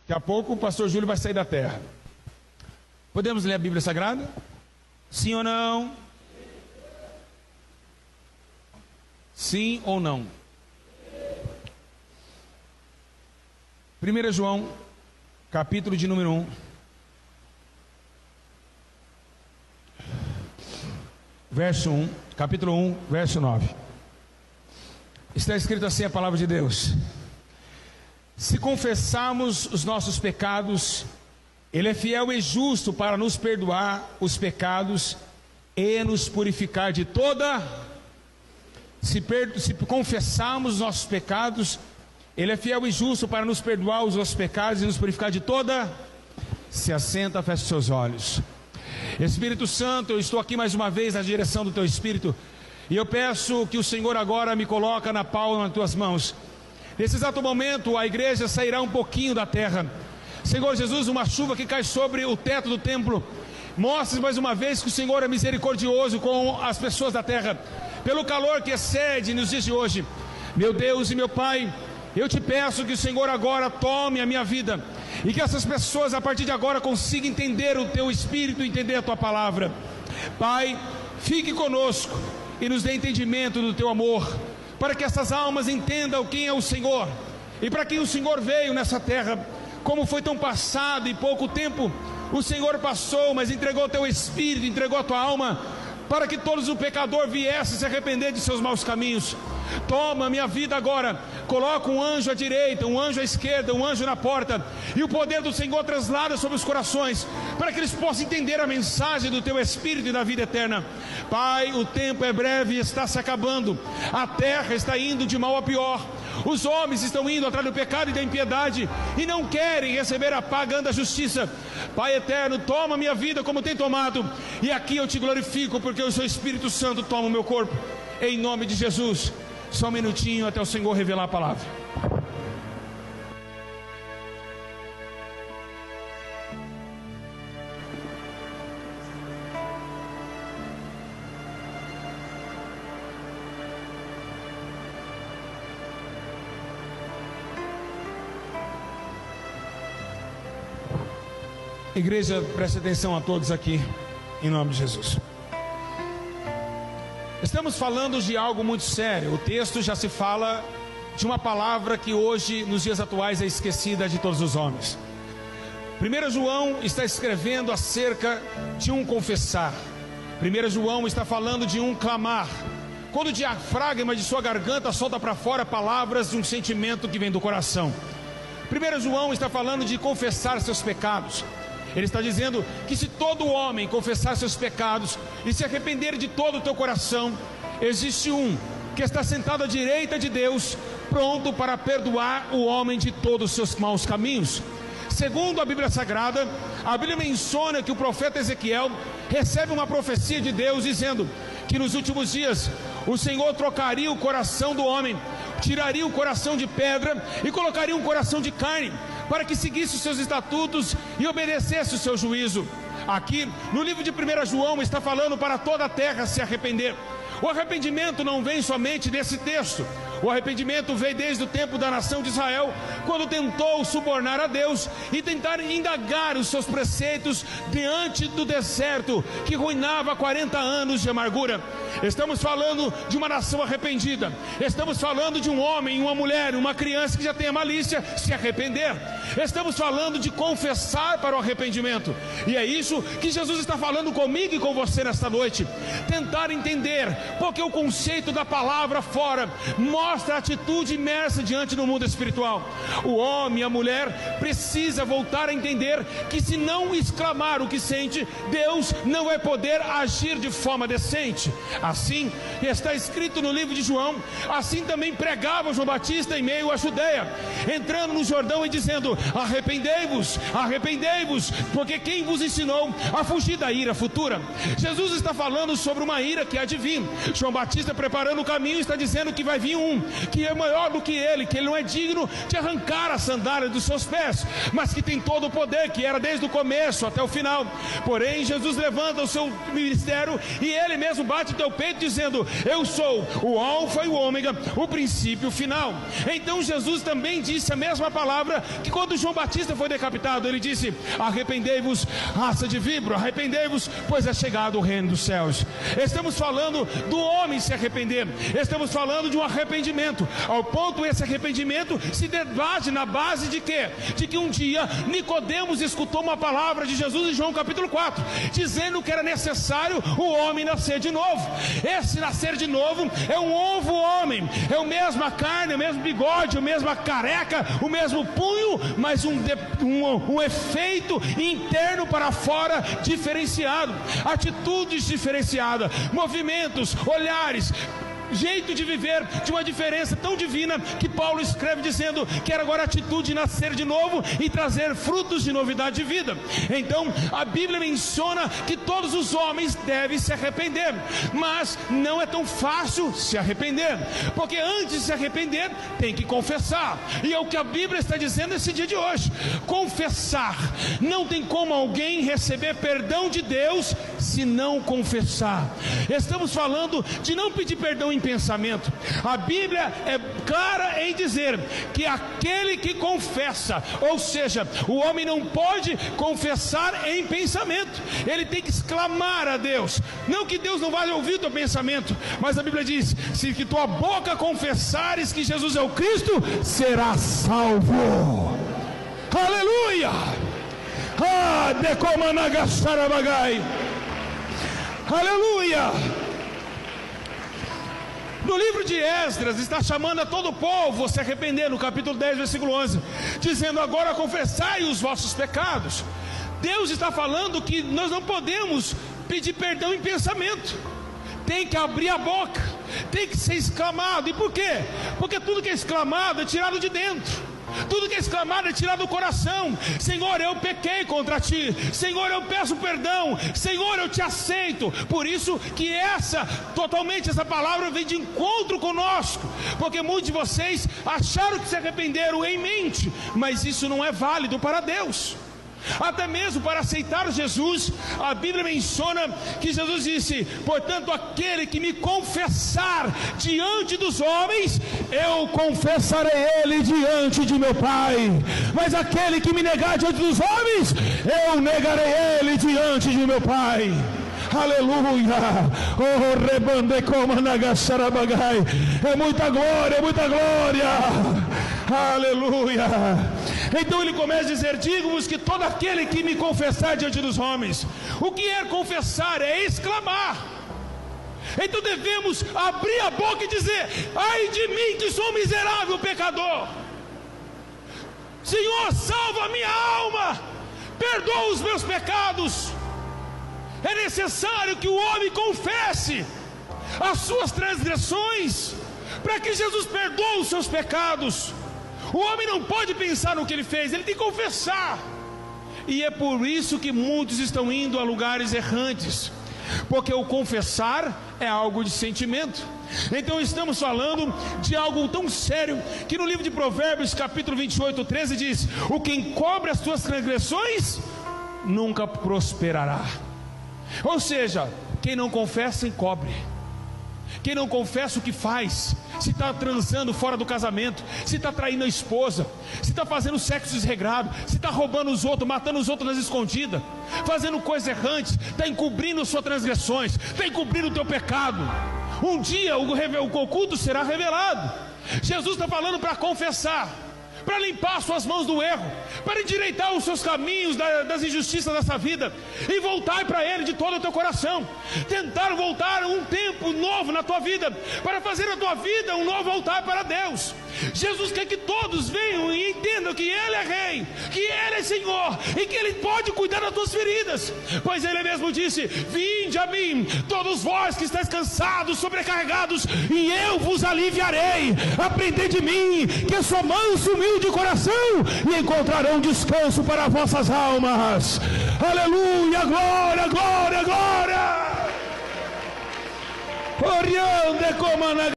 Daqui a pouco o pastor Júlio vai sair da terra. Podemos ler a Bíblia Sagrada? Sim ou não? Sim ou não? 1 João, capítulo de número 1. Verso 1, capítulo 1, verso 9. Está escrito assim a palavra de Deus: se confessarmos os nossos pecados, Ele é fiel e justo para nos perdoar os pecados e nos purificar de toda. Se confessarmos os nossos pecados, Ele é fiel e justo para nos perdoar os nossos pecados e nos purificar de toda. Se assenta, feche seus olhos. Espírito Santo, eu estou aqui mais uma vez na direção do Teu Espírito, e eu peço que o Senhor agora me coloque na palma das Tuas mãos. Nesse exato momento a igreja sairá um pouquinho da terra. Senhor Jesus, uma chuva que cai sobre o teto do templo mostra mais uma vez que o Senhor é misericordioso com as pessoas da terra, pelo calor que excede nos dias de hoje. Meu Deus e meu Pai, eu te peço que o Senhor agora tome a minha vida, e que essas pessoas a partir de agora consigam entender o Teu Espírito, entender a Tua palavra. Pai, fique conosco e nos dê entendimento do Teu amor, para que essas almas entendam quem é o Senhor, e para quem o Senhor veio nessa terra. Como foi tão passado e pouco tempo o Senhor passou, mas entregou o Teu Espírito, entregou a Tua alma, para que todos o pecador viesse se arrepender de seus maus caminhos. Toma a minha vida agora, coloca um anjo à direita, um anjo à esquerda, um anjo na porta, e o poder do Senhor traslada sobre os corações, para que eles possam entender a mensagem do Teu Espírito e da vida eterna. Pai, o tempo é breve e está se acabando, a terra está indo de mal a pior, os homens estão indo atrás do pecado e da impiedade, e não querem receber a paga da justiça. Pai eterno, toma a minha vida como tem tomado, e aqui eu Te glorifico, porque o Seu Espírito Santo toma o meu corpo, em nome de Jesus. Só um minutinho até o Senhor revelar a palavra. Igreja, preste atenção a todos aqui, em nome de Jesus. Estamos falando de algo muito sério. O texto já se fala de uma palavra que hoje, nos dias atuais, é esquecida de todos os homens. 1 João está escrevendo acerca de um confessar. 1 João está falando de um clamar, quando o diafragma de sua garganta solta para fora palavras de um sentimento que vem do coração. 1 João está falando de confessar seus pecados. Ele está dizendo que se todo homem confessar seus pecados e se arrepender de todo o teu coração, existe um que está sentado à direita de Deus, pronto para perdoar o homem de todos os seus maus caminhos. Segundo a Bíblia Sagrada, a Bíblia menciona que o profeta Ezequiel recebe uma profecia de Deus dizendo que nos últimos dias o Senhor trocaria o coração do homem, tiraria o coração de pedra e colocaria um coração de carne, para que seguisse os seus estatutos e obedecesse o seu juízo. Aqui no livro de 1 João está falando para toda a terra se arrepender. O arrependimento não vem somente desse texto. O arrependimento veio desde o tempo da nação de Israel, quando tentou subornar a Deus e tentar indagar os seus preceitos diante do deserto que ruinava 40 anos de amargura. Estamos falando de uma nação arrependida. Estamos falando de um homem, uma mulher, uma criança que já tem a malícia se arrepender. Estamos falando de confessar para o arrependimento. E é isso que Jesus está falando comigo e com você nesta noite. Tentar entender, porque o conceito da palavra fora mostra a atitude imersa diante do mundo espiritual. O homem e a mulher precisa voltar a entender que se não exclamar o que sente, Deus não vai poder agir de forma decente. Assim está escrito no livro de João. Assim também pregava João Batista em meio à Judeia, entrando no Jordão e dizendo: arrependei-vos, arrependei-vos, porque quem vos ensinou a fugir da ira futura? Jesus está falando sobre uma ira que há de vir. João Batista preparando o caminho está dizendo que vai vir um um que é maior do que ele, que ele não é digno de arrancar a sandália dos seus pés, mas que tem todo o poder, que era desde o começo até o final. Porém, Jesus levanta o seu ministério e ele mesmo bate o teu peito dizendo: eu sou o alfa e o ômega, o princípio e o final. Então Jesus também disse a mesma palavra que quando João Batista foi decapitado. Ele disse: arrependei-vos, raça de víbora, arrependei-vos, pois é chegado o reino dos céus. Estamos falando do homem se arrepender, estamos falando de um arrependimento, ao ponto esse arrependimento se debate na base de quê? De que um dia Nicodemos escutou uma palavra de Jesus em João capítulo 4, dizendo que era necessário o homem nascer de novo. Esse nascer de novo é um novo homem, é a mesma carne, o mesmo bigode, a mesma careca, o mesmo punho, mas um efeito interno para fora diferenciado, atitudes diferenciadas, movimentos, olhares, jeito de viver de uma diferença tão divina que Paulo escreve dizendo que era agora a atitude de nascer de novo e trazer frutos de novidade de vida. Então a Bíblia menciona que todos os homens devem se arrepender, mas não é tão fácil se arrepender, porque antes de se arrepender tem que confessar, e é o que a Bíblia está dizendo nesse dia de hoje: confessar. Não tem como alguém receber perdão de Deus se não confessar. Estamos falando de não pedir perdão em pensamento. A Bíblia é clara em dizer que aquele que confessa, ou seja, o homem não pode confessar em pensamento, ele tem que exclamar a Deus. Não que Deus não vai ouvir o teu pensamento, mas a Bíblia diz: se que tua boca confessares que Jesus é o Cristo, serás salvo. Aleluia! Aleluia! No livro de Esdras está chamando a todo o povo a se arrepender, no capítulo 10, versículo 11, dizendo: agora confessai os vossos pecados. Deus está falando que nós não podemos pedir perdão em pensamento, tem que abrir a boca, tem que ser exclamado. E por quê? Porque tudo que é exclamado é tirado de dentro. Tudo que é exclamado é tirado do coração. Senhor, eu pequei contra ti. Senhor, eu peço perdão. Senhor, eu te aceito. Por isso que essa palavra vem de encontro conosco, porque muitos de vocês acharam que se arrependeram em mente, mas isso não é válido para Deus. Até mesmo para aceitar Jesus, a Bíblia menciona que Jesus disse: portanto, aquele que me confessar diante dos homens, eu confessarei ele diante de meu Pai. Mas aquele que me negar diante dos homens, eu negarei ele diante de meu Pai. Aleluia! Oh, rebande como nagasarabagai. É muita glória, é muita glória. Aleluia! Então ele começa a dizer: digo-vos que todo aquele que me confessar diante dos homens. O que é confessar? É exclamar. Então devemos abrir a boca e dizer: ai de mim que sou miserável pecador. Senhor, salva a minha alma, perdoa os meus pecados. É necessário que o homem confesse as suas transgressões, para que Jesus perdoe os seus pecados. O homem não pode pensar no que ele fez, ele tem que confessar. E é por isso que muitos estão indo a lugares errantes, porque o confessar é algo de sentimento. Então estamos falando de algo tão sério que no livro de Provérbios capítulo 28, 13 diz: o que encobre as suas transgressões nunca prosperará. Ou seja, quem não confessa encobre. Quem não confessa o que faz, se está transando fora do casamento, se está traindo a esposa, se está fazendo sexo desregrado, se está roubando os outros, matando os outros nas escondidas, fazendo coisas errantes, está encobrindo as suas transgressões, está encobrindo o teu pecado. Um dia o oculto será revelado. Jesus está falando para confessar, para limpar suas mãos do erro, para endireitar os seus caminhos das injustiças dessa vida, e voltar para Ele de todo o teu coração. Tentar voltar um tempo novo na tua vida, para fazer a tua vida um novo altar para Deus. Jesus quer que todos venham e entendam que Ele é Rei, que Ele é Senhor, e que Ele pode cuidar das tuas feridas, pois Ele mesmo disse: vinde a mim, todos vós que estáis cansados, sobrecarregados, e eu vos aliviarei. Aprendei de mim, que sou manso e humilde de coração, e encontrarão descanso para as vossas almas. Aleluia, glória, glória, glória.